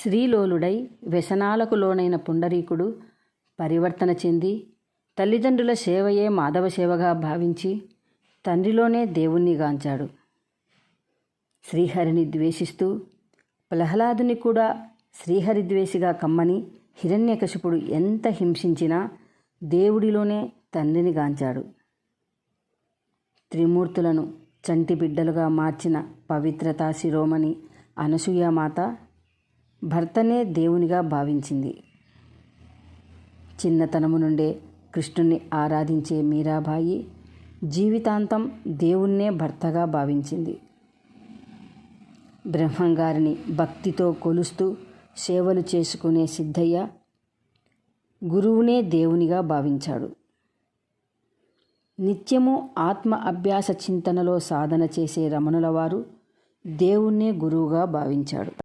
శ్రీలోలుడై వ్యసనాలకు లోనైన పుండరీకుడు పరివర్తన చెంది తల్లిదండ్రుల సేవయే మాధవ సేవగా భావించి తండ్రిలోనే దేవుణ్ణి గాంచాడు. శ్రీహరిని ద్వేషిస్తూ ప్రహ్లాదుని కూడా శ్రీహరిద్వేషిగా కమ్మని హిరణ్యకశిపుడు ఎంత హింసించినా దేవుడిలోనే తండ్రిని గాంచాడు. త్రిమూర్తులను చంటి బిడ్డలుగా మార్చిన పవిత్రతా శిరోమణి అనసూయమాత భర్తనే దేవునిగా భావించింది. చిన్నతనము నుండే కృష్ణుణ్ణి ఆరాధించే మీరాబాయి జీవితాంతం దేవుణ్ణే భర్తగా భావించింది. బ్రహ్మంగారిని భక్తితో కొలుస్తూ సేవలు చేసుకునే సిద్ధయ్య గురువునే దేవునిగా భావించాడు. నిత్యము ఆత్మ అభ్యాస చింతనలో సాధన చేసే రమణుల వారు దేవుణ్ణే గురువుగా భావించాడు.